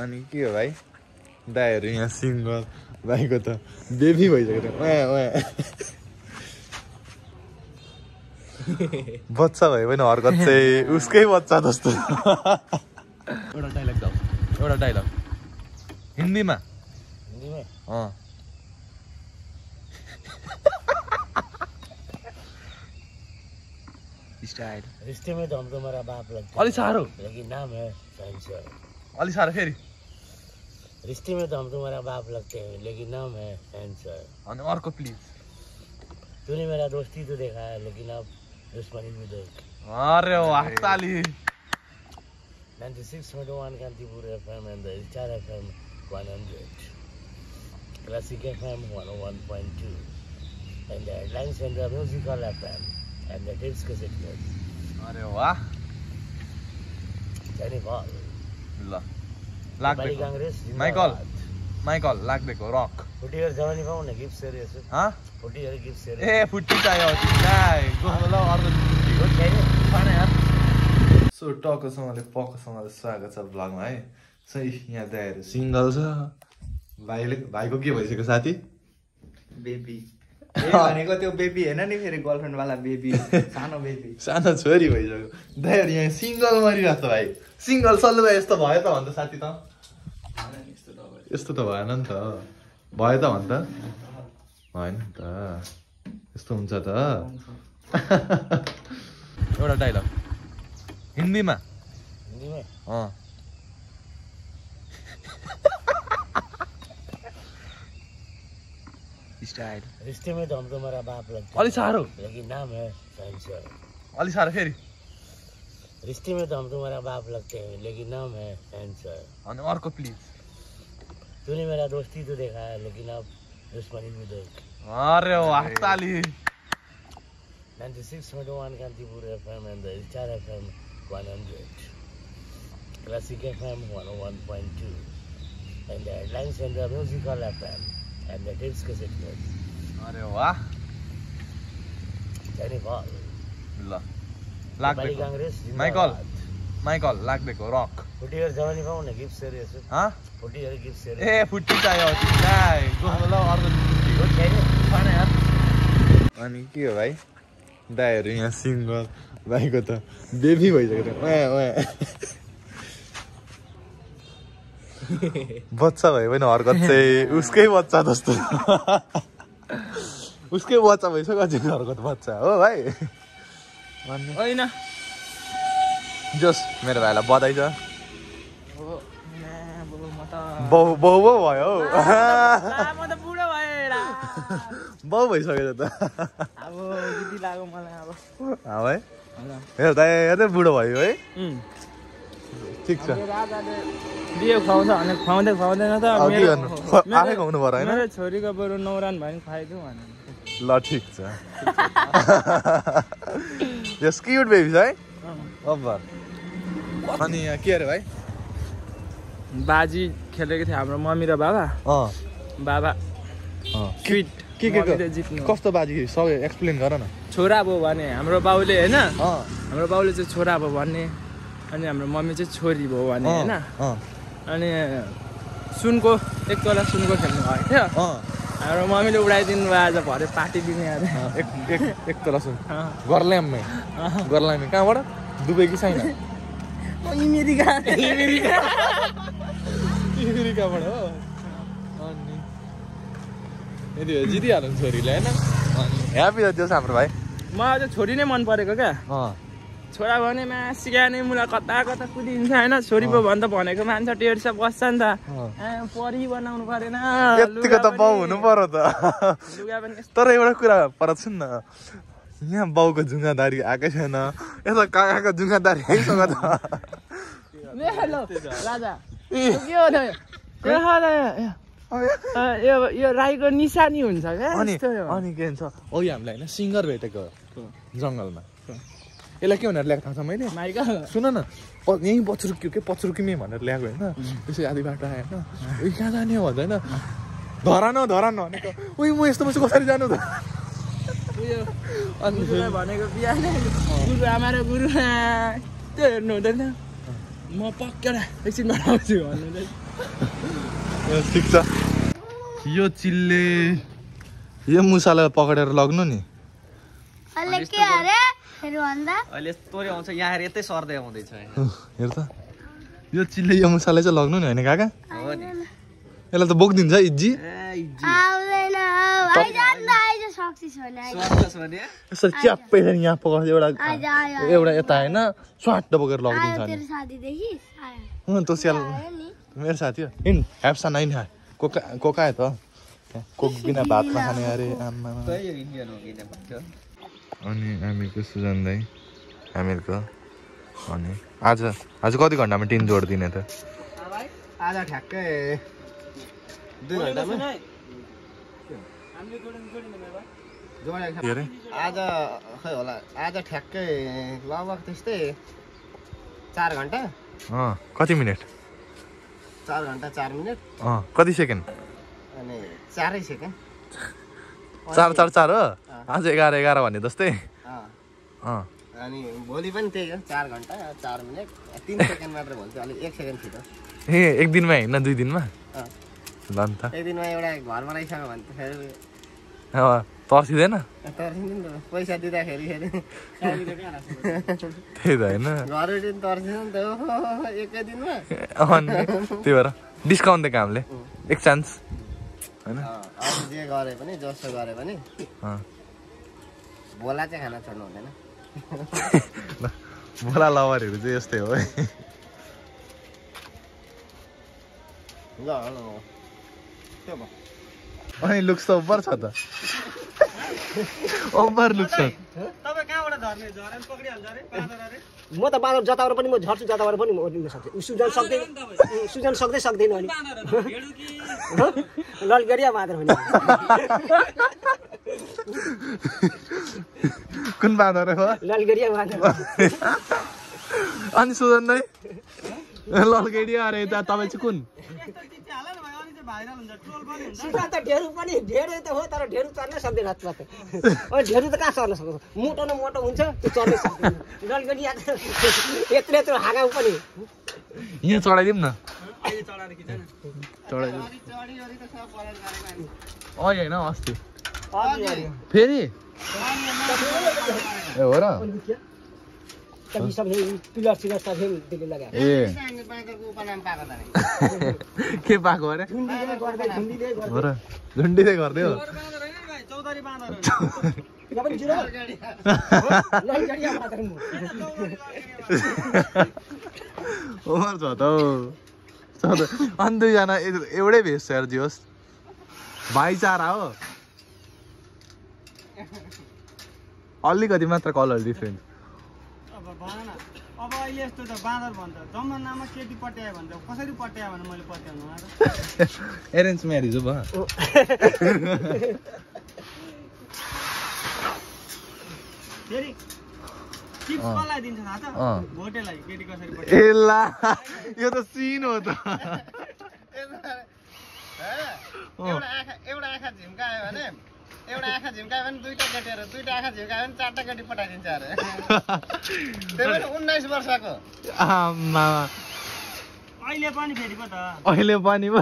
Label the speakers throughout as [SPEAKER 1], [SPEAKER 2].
[SPEAKER 1] अनि के हो भाइ दाइहरू यहाँ सिङ्गल भाइको त बेबी भइसक्यो बच्चा भयो भने हरकत चाहिँ उसकै बच्चा जस्तो एउटा डाइलग जाऊ एउटा डाइलग हिन्दीमा
[SPEAKER 2] स्टाइल रिश्ते में तो हम तुम्हारा बाप लगते हैं
[SPEAKER 1] अलि साह्रो
[SPEAKER 2] लेकिन नाम है सेंसर
[SPEAKER 1] अलि साह्रो फेरि
[SPEAKER 2] रिश्ते में तो हम तुम्हारा बाप लगते हैं लेकिन नाम है सेंसर
[SPEAKER 1] अनि अर्को प्लिज
[SPEAKER 2] तूने मेरा दोस्ती तो देखा है लेकिन अब दुश्मनी भी देख
[SPEAKER 1] अरे वाह ताली
[SPEAKER 2] 96.1 Kantipur FM and the Star FM 100 Classic FM 101.2 and the Headlines and the Musical FM and the Tips Cassette.
[SPEAKER 1] अरे वाह
[SPEAKER 2] Jenny Paul.
[SPEAKER 1] ल लाग्दैको माइकल लाग्दैको रक
[SPEAKER 2] फुटीहरु जवानी पाउने गिफ्ट सेरियस
[SPEAKER 1] ह
[SPEAKER 2] फुटीहरु गिफ्ट सेरियस
[SPEAKER 1] ए फुटी चाहियो तिमीलाई गोलो अर्को फुटी हो छैन खाने यार सो टकसँगले पकसँगले स्वागत छ भ्लगमा है सही यहाँ दाइहरू सिङ्गल छ भाइको के भइसक्यो साथी
[SPEAKER 3] बेबी भनेको त्यो बेबी हैन नि फेरि गर्लफ्रेन्ड वाला बेबी
[SPEAKER 1] सानो छोरी भइसक्यो दाइहरू यहाँ सिङ्गल मरिरहेको छ भाइ सिङ्गल सल्लु भाइ यस्तो भयो त भन्छ साथी त यस्तो त भएन नि त भयो त भन्छ भएन नि त यस्तो हुन्छ त एउटा डाइलग हिन्दीमा
[SPEAKER 2] स्टाइल रिश्ते में तो हम तुम्हारा बाप लगते हैं
[SPEAKER 1] अलि साह्रो
[SPEAKER 2] लेकिन नाम है सेंसर
[SPEAKER 1] अलि साह्रो फेरि
[SPEAKER 2] रिश्ते में तो हम तुम्हारा बाप लगते हैं लेकिन नाम है सेंसर
[SPEAKER 1] अनि अर्को प्लिज
[SPEAKER 2] तूने मेरा दोस्ती तो देखा है लेकिन अब दुश्मनी भी देख
[SPEAKER 1] अरे वाह ताली
[SPEAKER 2] 96.1 Kantipur FM and the Star FM 100 Classic FM 101.2 and the Headlines and the Musical FM and the Tips Cassette.
[SPEAKER 1] अरे वाह
[SPEAKER 2] Jenny Paul.
[SPEAKER 1] ल लाग्दैको माइकल लाग्दैको रक
[SPEAKER 2] फुटीहरु जवानी पाउने गिफ्ट सेरियस
[SPEAKER 1] ह
[SPEAKER 2] फुटीहरु गिफ्ट सेरियस
[SPEAKER 1] ए फुटी चाहियो तिमीलाई गोलो अर्को फुटी हो छैन खाने यार अनि के हो भाइ दाइहरू यहाँ सिङ्गल भाइको त बेबी भइसक्यो बच्चा भयो भने हरकत चाहिँ उसकै बच्चा जस्तो उसकै बच्चा भइसक्यो अझै हरकत बच्चा हो भाइ
[SPEAKER 3] होइन
[SPEAKER 1] जस मेरो भाइलाई बधाई छ बहु भयो
[SPEAKER 3] म त बुढो भएर
[SPEAKER 1] बहु भइसक्यो त
[SPEAKER 3] अब गीति लाग्यो मलाई अब
[SPEAKER 1] है हेर दाइ हेर्दै बुढो भयो है ठिक छ
[SPEAKER 3] राजाले दियो खुवाउँछ भने खुवाउँदैन त
[SPEAKER 1] के गर्नु आफै खुवाउनु पर्यो होइन
[SPEAKER 3] मेरो छोरीको बरु नौरान भयो भने खुवाइदिउँ भने
[SPEAKER 1] ल ठिक छ यस क्युट बेबी छ है अब अनि यहाँ के अरे भाइ
[SPEAKER 3] बाजी खेलेको थियो हाम्रो मम्मी र बाबा बाबा क्विट
[SPEAKER 1] के कस्तो बाजी सब एक्सप्लेन गर न
[SPEAKER 3] छोरा भयो भने हाम्रो बाउले होइन हाम्रो बाउले चाहिँ छोरा भयो भन्ने अनि हाम्रो मम्मी चाहिँ छोरी भयो भने होइन अनि सुनको एक तोला सुनको खेल्नु भएको थियो हाम्रो मम्मीले उडाइदिनु भयो आज भरे पार्टी दिने
[SPEAKER 1] एक तोला सुन गर्ल्याममै कहाँबाट दुबई कि छैन अमेरिकाबाट हो अनि यदि जितिहाल्नु छोरीले होइन ह्याप्पी छ त्यो हाम्रो भाइ
[SPEAKER 3] मलाई चाहिँ छोरी नै मन परेको क्या छोरा भनेमा सिकाने मुला कता कता कुदिन्छ होइन छोरी पो भने त भनेको मान्छ टेर्छ बस्छ नि त परी बनाउनु परेन
[SPEAKER 1] यतिको त बाउ हुनु पर्यो त तर एउटा कुरा पर सुन न यहाँ बाउको जुङ्गादारी आएकै छैन यता काकाको जुङ्गादारी आइसँग त
[SPEAKER 3] राजा यो राईको निशानी हुन्छ क्या
[SPEAKER 1] अनि के भन्छ अघि हामीलाई होइन सिङ्गर भेटेको जङ्गलमा यसलाई के भनेर ल्याएको थाहा छ मैले सुन न यहीँ पचरुक्यौँ भनेर ल्याएको होइन त्यसै आधी बाटो आयो होइन उयो कहाँ जाने हो भन्दैन धरान भनेको उयो म यस्तोमा चाहिँ कसरी जानु त
[SPEAKER 3] भनेको बिहानै गुरु आमा र गुरुमा त्यो हेर्नु हुँदैन म पक्का एकछिन बनाउँछु भन्नु
[SPEAKER 1] ठिक छ यो चिल्ले यो मुसालाई पक्रेर लग्नु नि
[SPEAKER 4] अहिले के अरे फेरि भन्दा
[SPEAKER 3] अहिले तोरी आउँछ यहाँ यतै सर्दै आउँदैछ
[SPEAKER 1] हेर त यो चिल्ले यो मुसालाई चाहिँ लग्नु नि होइन काका
[SPEAKER 3] हो नि
[SPEAKER 1] यसलाई त बोकिदिन्छ इज्जी
[SPEAKER 4] आउँदैन आइजान आइज सक्छिस भने
[SPEAKER 3] सक्छस् भने
[SPEAKER 1] यसरी च्याप्पै यहाँ पकाउँछ एउटा यता होइन स्वाट बोकेर लगिदिन्छ
[SPEAKER 4] आयो तेरो साथी देखिस
[SPEAKER 1] अँ तो स्याल मेरो साथी हो इन ह्याप्सा नाइन है कोका है त कोक बिना भात नखाने अरे आमा अनि हामीरको सुजन दाइ हामीरको अनि आज कति घन्टामा टिन जोडिदिने त
[SPEAKER 3] आज ठ्याक्कै 2 घन्टामा आज खै होला आज ठ्याक्कै लगभग त्यस्तै 4 घन्टा
[SPEAKER 1] कति मिनट
[SPEAKER 3] 4 घन्टा 4 मिनट
[SPEAKER 1] कति सेकेन्ड
[SPEAKER 3] अनि 4 सेकेन्ड
[SPEAKER 1] 4 हो आज 11 भने जस्तै
[SPEAKER 3] अनि भोलि पनि त्यही हो 4 घन्टा 4 मिनट 3 सेकेन्ड मात्र भन्छ अलि 1 सेकेन्ड छिटो
[SPEAKER 1] ए एक दिनमा हैन 2 दिनमा ल नि त
[SPEAKER 3] एक दिनमा एउटा घर बनाइसक्यो भने त फेरि
[SPEAKER 1] तर्सिँदैन
[SPEAKER 3] पैसा दिँदाखेरि फेरि
[SPEAKER 1] त्यही त होइन
[SPEAKER 3] घर दिन तर्सिन्छ नि त एकै दिनमा
[SPEAKER 1] त्यही भएर डिस्काउन्ट दिएको हामीले एक चान्स होइन
[SPEAKER 3] अब जे गरे पनि जस्तो गरे पनि भोला चाहिँ खाना छोड्नु हुँदैन
[SPEAKER 1] भोला लभरहरू चाहिँ यस्तै हो है
[SPEAKER 3] ल
[SPEAKER 1] अनि लुक्स त ओभर छ त ओभर लुक्स छ
[SPEAKER 3] तपाईँ कहाँबाट झर्ने झरेन पक्रिहाल्छ अरे बाँदर अरे म त बाँदर जताबाट पनि म झर्छु जताबाट पनि म ओर्लिन सक्छु सुजन सक्दैन अनि ललगरिया बाँदर भने
[SPEAKER 1] कुन बाँदर हो
[SPEAKER 3] ललगरिया बाँदर
[SPEAKER 1] अनि सुजन दाइ ललगरिया अरे त तपाईँ चाहिँ कुन
[SPEAKER 3] सुजन त ढेरू त हो तर ढेरू चढ्नै सक्दैन अनि ढेरू त कहाँ चढ्न सक्छ मोटो न मोटो हुन्छ त्यो चढ्नै सक्दैन ललगरिया यत्रो हाँगा पनि
[SPEAKER 1] यहाँ चढाइदिउँ न होइन अस्ति फेरि ए हो र के पाएको अरे हो र झुन्डिँदै गर्दै हो ओभर छ त अनि 2 जना एउटै भेष यार जे होस् भाइचारा हो अलिकति मात्र कलर डिफ्रेन्ट
[SPEAKER 3] अब अहिले यस्तो त बाँदर भन्छ जमानामा केटी पट्यायो भन्छ कसरी पट्यायो भने मैले पट्याउनु
[SPEAKER 1] एरेन्ज म्यारेज हो भयो
[SPEAKER 3] फेरि टिप्स कसलाई दिन्छ थाहा छ भोटेलाई केटी कसरी पट्यायो
[SPEAKER 1] ए ला यो त सिन हो त
[SPEAKER 3] एउटा आँखा झिम्कायो भने दुईटा केटीहरू दुईटा आँखा झिम्कायो भने 4टा केटी पठाइदिन्छ अरे त्यो पनि 19 वर्षको अहिले पनि फेरि पो त
[SPEAKER 1] अहिले पनि पो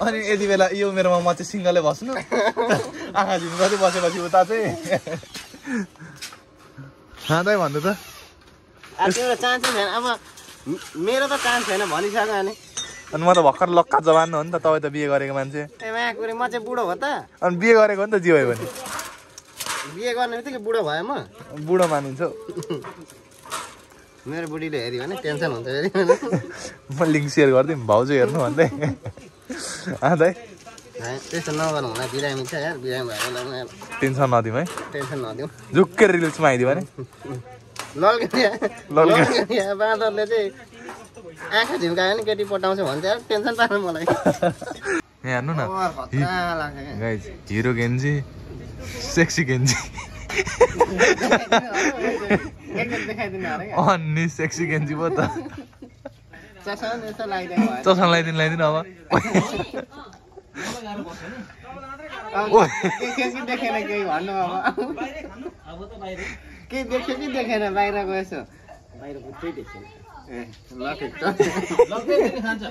[SPEAKER 1] अनि यति बेला यो मेरोमा म चाहिँ सिङ्गलै बस्नु आँखा झिम्काउँदै बसेपछि उता चाहिँ खाँदै भन्नु त
[SPEAKER 3] तिम्रो चान्सै छैन अब मेरो त चान्स छैन भनिसक्यो अनि
[SPEAKER 1] अनि म त भर्खर लक्का जवान हो नि त तपाईँ त बिहे गरेको मान्छे
[SPEAKER 3] म चाहिँ बुढो हो त
[SPEAKER 1] अनि बिहे गरेको नि त जे भयो भने
[SPEAKER 3] बिहे गर्ने बित्तिकै बुढो भयो म
[SPEAKER 1] बुढो मानिन्छ
[SPEAKER 3] मेरो बुढीले हेऱ्यो भने टेन्सन हुन्छ फेरि
[SPEAKER 1] म लिङ्क सेयर गरिदिउँ भाउजू हेर्नु भन्दै दाइ
[SPEAKER 3] त्यस्तो नगर्नु होला बिरामी छ यार बिरामी भएर
[SPEAKER 1] टेन्सन नदिउँ है
[SPEAKER 3] टेन्सन नदिउँ
[SPEAKER 1] झुक्कै रिल्समा आइदियो भने
[SPEAKER 3] ललगरिया बाँदरले चाहिँ आँखा झिम्कायो भने केटी पटाउँछ भन्छ टेन्सन पार्नु मलाई
[SPEAKER 1] यहाँ हेर्नु न गाइज हिरो गेन्जी सेक्सी गेन्जी अनि सेक्सी गेन्जी पो त चस्मा लगाइदिनु अब
[SPEAKER 3] देखेन केही भन्नु अब केही देख्यो कि देखेन बाहिरको यसो बाहिरको केही देखेन
[SPEAKER 1] ल ठिक छ
[SPEAKER 2] लग्दै पनि खान्छ